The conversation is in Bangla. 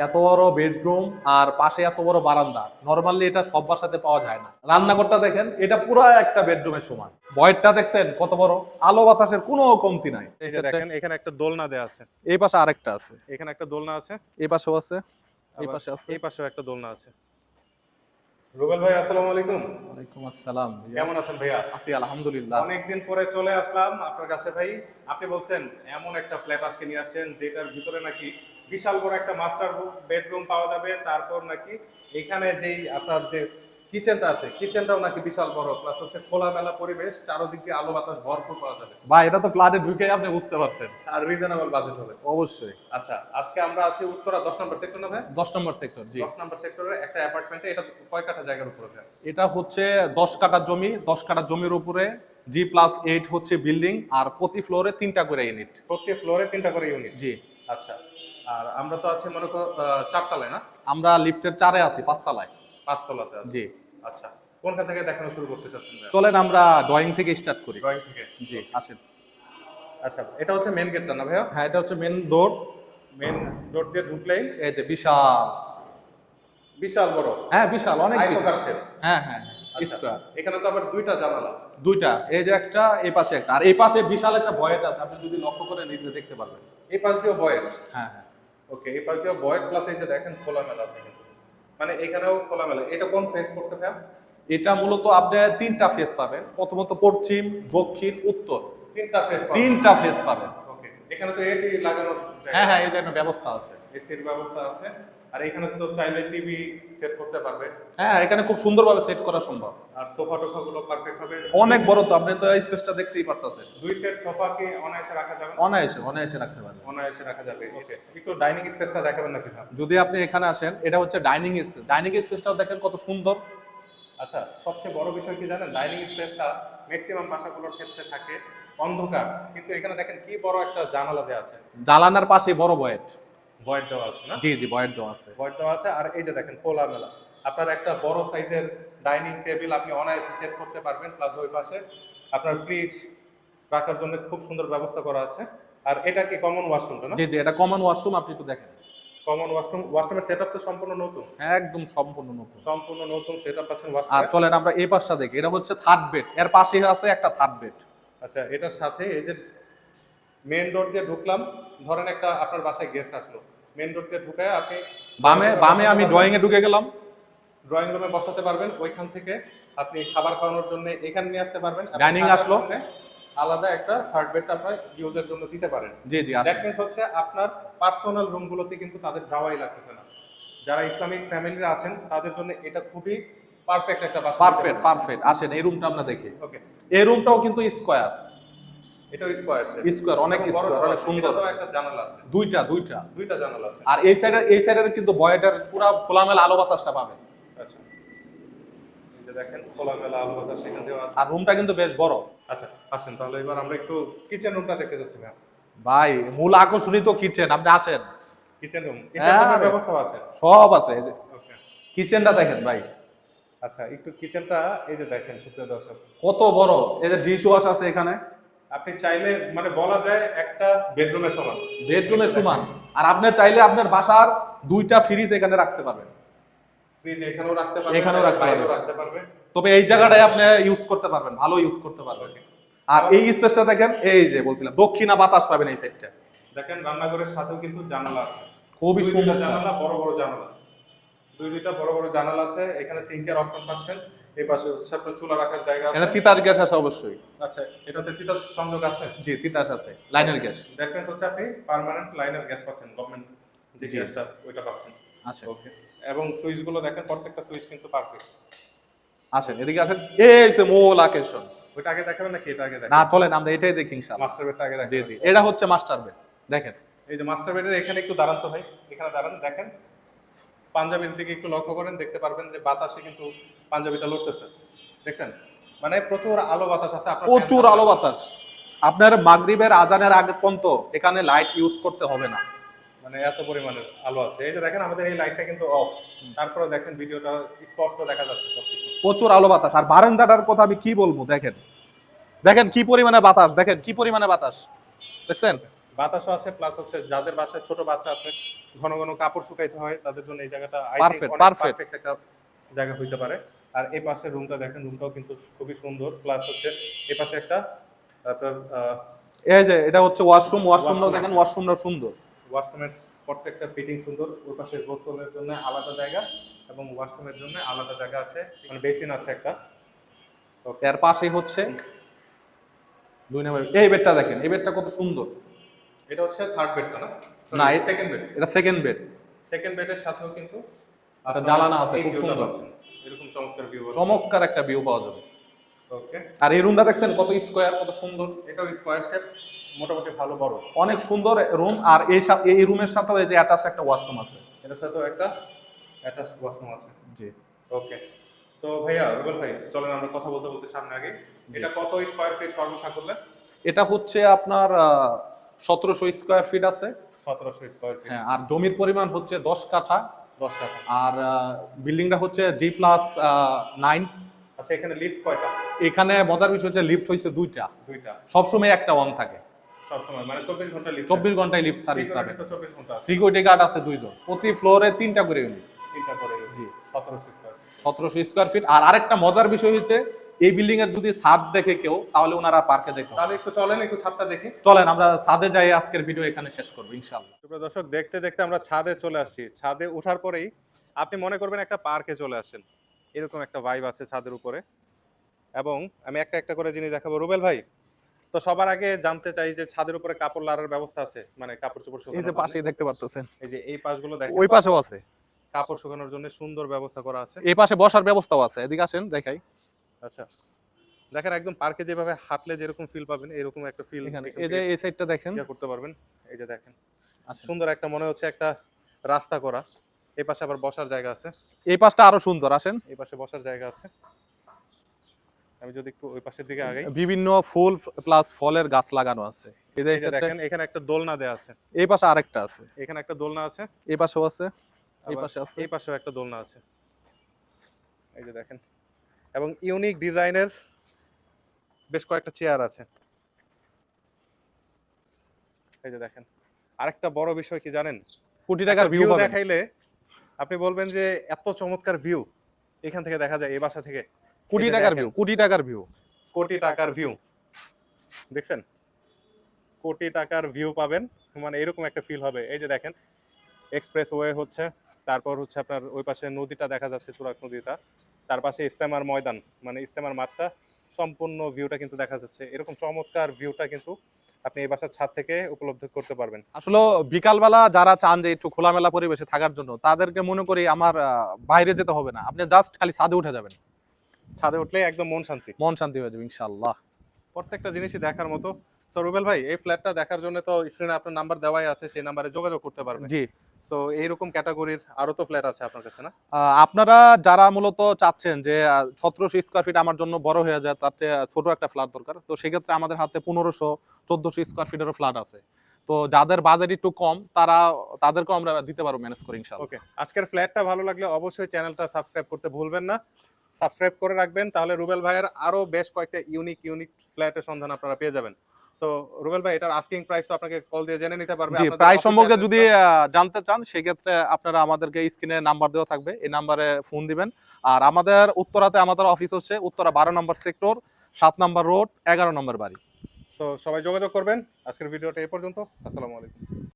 এত বড় বেডরুম আর পাশে এত বড় বারান্দা, নরমালি এটা সব বাসাতে পাওয়া যায় না। রান্নাঘরটা দেখেন, এটা পুরো একটা বেডরুমের সমান। ভয়েরটা দেখছেন কত বড়, আলো বাতাসের কোনো কমতি নাই। এই যে দেখেন এখানে একটা দোলনা দেয়া আছে, এই পাশে আরেকটা আছে, এখানে একটা দোলনা আছে, এই পাশেও আছে, এই আবার পাশে আছে। এই পাশেও একটা দোলনা আছে। রুবেল ভাই আসসালামু আলাইকুম। ওয়ালাইকুম আসসালাম ভাইয়া। কেমন আছেন ভাইয়া? আছি আলহামদুলিল্লাহ। অনেকদিন পরে চলে আসলাম আপনার কাছে ভাই। আপনি বলছেন এমন একটা ফ্ল্যাট আজকে নিয়ে আসছেন যেটার ভিতরে নাকি বিশাল বড় একটা মাস্টার বেডরুম পাওয়া যাবে, তারপর নাকি এখানে যেই আপনার যে কিচেনটা আছে কিচেনটাও নাকি বিশাল বড়, প্লাস হচ্ছে খোলামেলা পরিবেশ, চারদিক দিয়ে আলো বাতাস ভরপুর পাওয়া যাবে, ভাই এটা তো ফ্ল্যাটে ঢুকে আপনি বুঝতে পারছেন। আর রিজনেবল বাজেট হবে। অবশ্যই। আচ্ছা, আজকে আমরা আছি উত্তরা 10 নম্বর সেক্টর না ভাই? 10 নম্বর সেক্টর, জি। 10 নম্বর সেক্টরের একটা অ্যাপার্টমেন্টে। এটা কয় কাঠা জায়গার উপরে ভাই? এটা হচ্ছে 10 কাঠা জমি, 10 কাঠা জমির উপরে G+8 হচ্ছে বিল্ডিং, আর প্রতি ফ্লোরে 3টা করে ইউনিট। প্রতি ফ্লোরে 3টা করে ইউনিট। জি। আচ্ছা, আর আমরা তো আছি মনে করো 4 তলায় না? আমরা লিফটের 4-এ আছি, 5 তলায়। 5 তলাতে আছি। জি। আচ্ছা, কোনখান থেকে দেখানো শুরু করতে চাচ্ছেন ভাই? চলেন আমরা ড্রয়িং থেকে স্টার্ট করি। ড্রয়িং থেকে। জি, আসেন। আচ্ছা, এটা হচ্ছে মেন গেটটা না ভাইয়া? হ্যাঁ, এটা হচ্ছে মেন ডোর। মেন ডোর দিয়ে ঢুকলেই এই যে বিশাল, বিশাল বড় হ্যাঁ বিশাল, অনেক আয়তকার বিশাল। শেপ। হ্যাঁ হ্যাঁ, আচ্ছা, স্কয়ার। এখানে তো আবার দুইটা জানালা। দুইটা, এই যে একটা, এই পাশে একটা, আর এই পাশে বিশাল একটা ভয়েট আছে, আপনি যদি লক্ষ্য করে নিজে দেখতে পারবেন। এই পাশ দিয়ে বয়েড। হ্যাঁ হ্যাঁ। ওকে, এই পাশ দিয়ে বয়েড, প্লাস এই যে দেখেন খোলামেলা আছে কিন্তু, মানে এখানেও খোলামেলা। এটা কোন ফেস পড়ছে ভাইয়া? এটা মূলত আপনি 3টা ফেজ পাবেন, প্রথমত পশ্চিম, দক্ষিণ, উত্তর। 3টা ফেস পাবেন। 3টা ফেজ পাবেন। ওকে, এখানে তো এসি লাগানোর হ্যাঁ হ্যাঁ, এই জন্য ব্যবস্থা আছে। এসির ব্যবস্থা আছে। আর এখানে তো চাইলে টিভি সেট করতে পারবে। হ্যাঁ, এখানে খুব সুন্দরভাবে সেট করা সম্ভব। আর সোফা টোফা গুলো পারফেক্ট হবে। অনেক বড় তো, আপনি তো এই স্পেসটা দেখতেই পারতেছেন। 2 সেট সোফা কি অনায়াসে রাখা যাবে? অনায়াসে অনায়াসে রাখতে পারবেন। অনায়াসে রাখা যাবে। ওকে, একটু ডাইনিং স্পেসটা দেখাবেন নাকি ভাই? যদি আপনি এখানে আসেন, এটা হচ্ছে ডাইনিং স্পেস। ডাইনিং স্পেসটাও দেখেন কত সুন্দর। আচ্ছা, সবচেয়ে বড় বিষয় কি জানেন? ডাইনিং স্পেসটা ম্যাক্সিমাম বাসাগুলোর ক্ষেত্রে থাকে অন্ধকার, কিন্তু এখানে দেখেন কি বড় একটা জানালা দেওয়া আছে। জানালার পাশে বড় ভয়েট। ভয়েড দেওয়া আছে না? জি জি, ভয়েট দেওয়া আছে। ভয়েড দেওয়া আছে। আর এই যে দেখেন খোলামেলা, আপনার একটা বড় সাইজের ডাইনিং টেবিল আপনি অনায়াসে সেট করতে পারবেন, প্লাস ওই পাশে আপনার ফ্রিজ রাখার জন্য খুব সুন্দর ব্যবস্থা করা আছে। আর এটা কি কমন ওয়াশরুমটা না? জি জি, এটা কমন ওয়াশরুম, আপনি একটু দেখেন। Common washroom. ওয়াশরুমের সেটআপ তো সম্পূর্ণ নতুন। একদম সম্পূর্ণ নতুন। সম্পূর্ণ নতুন সেটআপ পাচ্ছেন আর ওয়াশরুমে। চলেন আমরা এই পাশটা দেখি, এটা হচ্ছে থার্ড বেড, এর পাশেই আছে একটা থার্ড বেড। আচ্ছা, এটার সাথে এই যে মেন ডোর দিয়ে ঢুকলাম, ধরেন একটা আপনার বাসায় গেস্ট আসলো, মেন ডোর দিয়ে ঢুকায় আপনি বামে বামে আমি ড্রয়িং এ ঢুকে গেলাম। ড্রয়িং রুমে বসাতে পারবেন। ওইখান থেকে আপনি খাবার খাওয়ানোর জন্য এখানে নিয়ে আসতে পারবেন। এবং ডাইনিং থাকার আসলো। জন্যে আলাদা একটা থার্ড বেডটা আপনার ইউজের জন্য দিতে পারেন। জি জি, দ্যাট আসেন। মিন্স হচ্ছে আপনার পার্সোনাল রুমগুলোতে কিন্তু তাদের যাওয়াই লাগতেছে না। যারা ইসলামিক ফ্যামিলিরা আছেন তাদের জন্য এটা খুবই পারফেক্ট একটা বাসা। পারফেক্ট পারফেক্ট, আসেন এই রুমটা আমরা দেখি। ওকে, এই রুমটাও কিন্তু স্কয়ার। এটাও স্কয়ার শেপ। স্কয়ার, অনেক বড় স্কয়ার, অনেক সুন্দর। তো একটা জানালা আছে। দুইটা দুইটা। দুইটা জানালা আছে। আর এই সাইডের কিন্তু ভয়েটের পুরো খোলামেলা আলো বাতাসটা পাবে। আচ্ছা, এই যে দেখেন খোলামেলা আলো বাতাস সেখান দিয়ে। আর রুমটা কিন্তু বেশ বড়। আচ্ছা, আসেন তাহলে এবার আমরা একটু কিচেন রুমটা দেখতে যাচ্ছি না? ভাই মূল আকর্ষণই তো কিচেন, আপনি আসেন। কিচেন রুম, হ্যাঁ, এটা ব্যবস্থা আছে। সব আছে। এই যে ওকে, কিচেনটা দেখেন ভাই, আচ্ছা একটু কিচেনটা এই যে দেখেন সুপ্রিয় দর্শক। কত বড়। এই যে ডিশ ওয়াশ আছে এখানে। আপনি চাইলে মানে বলা যায় একটা বেডরুমের সমান। বেডরুমের সমান। আর আপনি চাইলে আপনার বাসার 2টা ফ্রিজ এখানে রাখতে পারবেন। ফ্রিজ এখানেও রাখতে পারবেন, এখানেও রাখতে বাইরেও পারবেন। রাখতে পারবেন। তবে এই জায়গাটায় আপনি ইউজ করতে পারবেন, ভালো ইউজ করতে পারবেন। আর এই স্পেসটা দেখেন, এই যে বলছিলাম দক্ষিণা বাতাস পাবেন এই সাইডটা। দেখেন রান্নাঘরের সাথেও কিন্তু জানালা আছে। খুবই সুন্দর জানালা, বড় বড় জানালা। দুইটা বড় বড় জানালা আছে। এখানে সিঙ্কের অপশন পাচ্ছেন। এই পাশে হচ্ছে আপনার চুলা রাখার জায়গা আছে। এখানে তিতাস গ্যাস আছে অবশ্যই। আচ্ছা, এটাতে তিতাস সংযোগ আছে? জি, তিতাস আছে, লাইনের গ্যাস। দ্যাট মিন্স হচ্ছে আপনি পার্মানেন্ট লাইনের গ্যাস পাচ্ছেন, গভর্নমেন্ট যে জি। গ্যাসটা ওইটা পাচ্ছেন। আচ্ছা, ওকে, এবং সুইচ গুলো দেখেন প্রত্যেকটা সুইচ কিন্তু পারফেক্ট। আসেন এদিকে আসেন। এই যে মূল আকর্ষণ। ওইটা আগে দেখাবেন নাকি এটা আগে না, দেখাবেন? চলেন আমরা এটাই দেখি ইনশাআল্লাহ। মাস্টার বেডটা আগে জি দেখাবেন। জি, এটা হচ্ছে মাস্টার বেড। দেখেন এই যে মাস্টার বেডের এখানে একটু দাঁড়ান তো ভাই, এখানে দাঁড়ান। দেখেন পাঞ্জাবির দিকে একটু লক্ষ্য করেন, দেখতে পারবেন যে বাতাসে কিন্তু পাঞ্জাবিটা লড়তেছে। দেখছেন, মানে প্রচুর আলো বাতাস আছে। আপনার প্রচুর আলো বাতাস। আপনার মাগরিবের আজানের আগে পর্যন্ত এখানে লাইট ইউজ করতে হবে না, মানে এত পরিমাণের আলো আছে। এই যে দেখেন আমাদের এই লাইটটা কিন্তু অফ, তারপরে দেখেন ভিডিওটা স্পষ্ট দেখা যাচ্ছে সবকিছু। প্রচুর আলো বাতাস। আর বারান্দাটার কথা আমি কি বলবো, দেখেন দেখেন কি পরিমাণে বাতাস, দেখেন কি পরিমাণে বাতাস, দেখছেন? বাতাসও আছে, প্লাস হচ্ছে যাদের বাসায় ছোট বাচ্চা আছে, ঘন ঘন কাপড় শুকাইতে হয়, তাদের জন্য এই জায়গাটা আই থিংক পারফেক্ট অনেক পারফেক্ট। পারফেক্ট একটা জায়গা হইতে পারে। আর এই পাশের রুমটা দেখেন, রুমটাও কিন্তু খুবই সুন্দর, প্লাস হচ্ছে এই পাশে একটা আপনার এই যে এটা হচ্ছে ওয়াশরুম, ওয়াশরুমটাও ওয়াশরুম দেখেন, আছে। ওয়াশরুমটাও সুন্দর। ওয়াশরুমের প্রত্যেকটা ফিটিং সুন্দর, ওই পাশে গোসলের জন্য আলাদা জায়গা এবং ওয়াশরুমের জন্য আলাদা জায়গা আছে, মানে বেসিন আছে একটা। ওকে, এর পাশেই হচ্ছে 2 নম্বর এই বেডটা দেখেন, এই বেডটা কত সুন্দর। এটা হচ্ছে থার্ড বেডটা না? না, সেকেন্ড বেড। এটা সেকেন্ড বেড। সেকেন্ড বেডের সাথেও কিন্তু একটা আপনার জানালা আছে, এই খুব ভিউটা সুন্দর। পাচ্ছেন, এরকম চমৎকার ভিউ। চমৎকার একটা ভিউ পাওয়া যাবে। ওকে, আর এই রুমটা দেখছেন কত স্কোয়ার, কত সুন্দর। এটাও স্কোয়ার শেপ, মোটামুটি ভালো বড়। অনেক সুন্দর রুম। আর এই রুমের সাথেও এই যে অ্যাটাচ একটা ওয়াশরুম আছে। এটার সাথেও একটা অ্যাটাচড ওয়াশরুম আছে। জি। ওকে, তো ভাইয়া রুবেল ভাই, চলেন আমরা কথা বলতে বলতে সামনে আগে। এটা কত স্কোয়ার ফিট সর্বসা করলে? এটা হচ্ছে আপনার 1700 স্কোয়ার ফিট আছে। 1700 স্কোয়ার ফিট। হ্যাঁ, আর জমির পরিমাণ হচ্ছে 10 কাঠা। 10 কাঠা। আর বিল্ডিংটা হচ্ছে G+9। আচ্ছা, এখানে লিফট কয়টা? এখানে মজার বিষয় হচ্ছে লিফট হচ্ছে দুইটা, দুইটা। সবসময় একটা অন থাকে। সবসময় মানে 24 ঘন্টা লিফট? 24 ঘন্টায় লিফট সার্ভিস পাবে। তো 24 ঘন্টা আছে। সিকিউরিটি গার্ড আছে 2 জন, প্রতি ফ্লোরে 3টা করে ইউনিট। 3টা করে। জি। 1700 স্কোয়ার। 1700 square feet. আর আরেকটা মজার বিষয় হচ্ছে এই বিল্ডিং এর যদি ছাদ দেখে কেউ, তাহলে ওনারা পার্কে যেতে হবে। তাহলে একটু চলেন, একটু ছাদটা দেখি। চলেন আমরা ছাদে যাই, আজকের ভিডিও এখানে শেষ করবো ইনশাআল্লাহ। সুপ্রিয় দর্শক, দেখতে দেখতে আমরা ছাদে চলে আসছি। ছাদে ওঠার পরেই আপনি মনে করবেন একটা পার্কে চলে আসছেন, এরকম একটা ভাইব আছে ছাদের উপরে। এবং আমি একটা একটা করে জিনিস দেখাবো। রুবেল ভাই, তো সবার আগে জানতে চাই যে ছাদের উপরে কাপড় লাড়ার ব্যবস্থা আছে, মানে কাপড় চোপড় এই শুকানোর যে জন্য? পাশেই দেখতে পারতেছেন, এই যে এই পাশগুলো দেখেন, ওই পাশেও আছে। কাপড় শুকানোর জন্য সুন্দর ব্যবস্থা করা আছে। এই পাশে বসার ব্যবস্থাও আছে, এদিকে আসেন দেখাই। আচ্ছা, দেখেন একদম পার্কে যেভাবে হাঁটলে যেরকম ফিল পাবেন, এরকম একটা ফিল এখানে এই যে এই সাইডটা দেখেন। করতে পারবেন। এই যে দেখেন, আচ্ছা, সুন্দর একটা মনে হচ্ছে একটা রাস্তা করা। এই পাশে আবার বসার জায়গা আছে। এই পাশটা আরো সুন্দর, আসেন। এই পাশে বসার জায়গা আছে। আমি যদি একটু ওই পাশের দিকে আগাই, বিভিন্ন ফুল প্লাস ফলের গাছ লাগানো আছে। এই যে এই এই যে সাইডটা, দেখেন এখানে একটা দোলনা দেয়া আছে। এই পাশে আরেকটা আছে, এখানে একটা দোলনা আছে। এই পাশেও আছে, এই আবার পাশে আছে। এই পাশেও একটা দোলনা আছে। এই যে দেখেন, এবং ইউনিক ডিজাইনের বেশ কয়েকটা চেয়ার আছে। এই যে দেখেন, আরেকটা বড় বিষয় কি জানেন? কোটি টাকার একটা ভিউ পাবেন। দেখাইলে আপনি বলবেন যে এত চমৎকার ভিউ এখান থেকে দেখা যায়, এই বাসা থেকে। কোটি এই যে টাকার দেখেন, ভিউ, কোটি টাকার ভিউ। কোটি টাকার ভিউ দেখছেন? কোটি টাকার ভিউ পাবেন, মানে এরকম একটা ফিল হবে। এই যে দেখেন, এক্সপ্রেস ওয়ে হচ্ছে, তারপর হচ্ছে আপনার ওই পাশে নদীটা দেখা যাচ্ছে, তুরাগ নদীটা। তার পাশে ইস্তেমার ময়দান, মানে ইস্তেমার মাঠটা, সম্পূর্ণ ভিউটা কিন্তু দেখা যাচ্ছে। এরকম চমৎকার ভিউটা কিন্তু আপনি এই বাসার ছাদ থেকে উপলব্ধি করতে পারবেন। আসলে বিকালবেলা যারা চান যে একটু খোলামেলা পরিবেশে থাকার জন্য, তাদেরকে মনে করি আমার বাইরে যেতে হবে না, আপনি জাস্ট খালি ছাদে উঠে যাবেন, ছাদে উঠলে একদম মন শান্তি, মন শান্তি হয়ে যাবে ইনশাআল্লাহ। প্রত্যেকটা জিনিসই দেখার মতো। সো রুবেল ভাই, এই ফ্ল্যাটটা দেখার জন্য তো স্ক্রিনে আপনার নাম্বার দেওয়াই আছে, সেই নাম্বারে যোগাযোগ করতে পারবেন। জি। সো এইরকম ক্যাটাগরির আরো তো ফ্ল্যাট আছে আপনার কাছে না? আপনারা যারা মূলত চাচ্ছেন যে 1700 স্কোয়ার ফিট আমার জন্য বড় হয়ে যায়, তার চেয়ে ছোট একটা ফ্ল্যাট দরকার, তো সেক্ষেত্রে আমাদের হাতে 1500-1400 স্কোয়ার ফিটেরও ফ্ল্যাট আছে। তো যাদের বাজেট একটু কম, তাদেরকেও আমরা দিতে পারবো ম্যানেজ করে ইনশাআল্লাহ। ওকে, আজকের ফ্ল্যাটটা ভালো লাগলে অবশ্যই চ্যানেলটা সাবস্ক্রাইব করতে ভুলবেন না। সাবস্ক্রাইব করে রাখবেন, তাহলে রুবেল ভাইয়ের আরো বেশ কয়েকটা ইউনিক ফ্ল্যাটের সন্ধান আপনারা পেয়ে যাবেন। সো রুবেল ভাই, এটার আস্কিং প্রাইস তো আপনাকে কল দিয়ে জেনে নিতে পারবে। জি, আপনাদের প্রাইস office সম্পর্কে address যদি টা? জানতে চান, সেক্ষেত্রে আপনারা আমাদেরকে স্ক্রিনে নাম্বার দেওয়া থাকবে, এই নাম্বারে ফোন দিবেন। আর আমাদের উত্তরাতে আমাদের অফিস হচ্ছে উত্তরা 12 নম্বর সেক্টর, 7 নম্বর রোড, 11 নম্বর বাড়ি। সো সবাই যোগাযোগ করবেন। আজকের ভিডিওটা এই পর্যন্ত। আসসালামু আলাইকুম।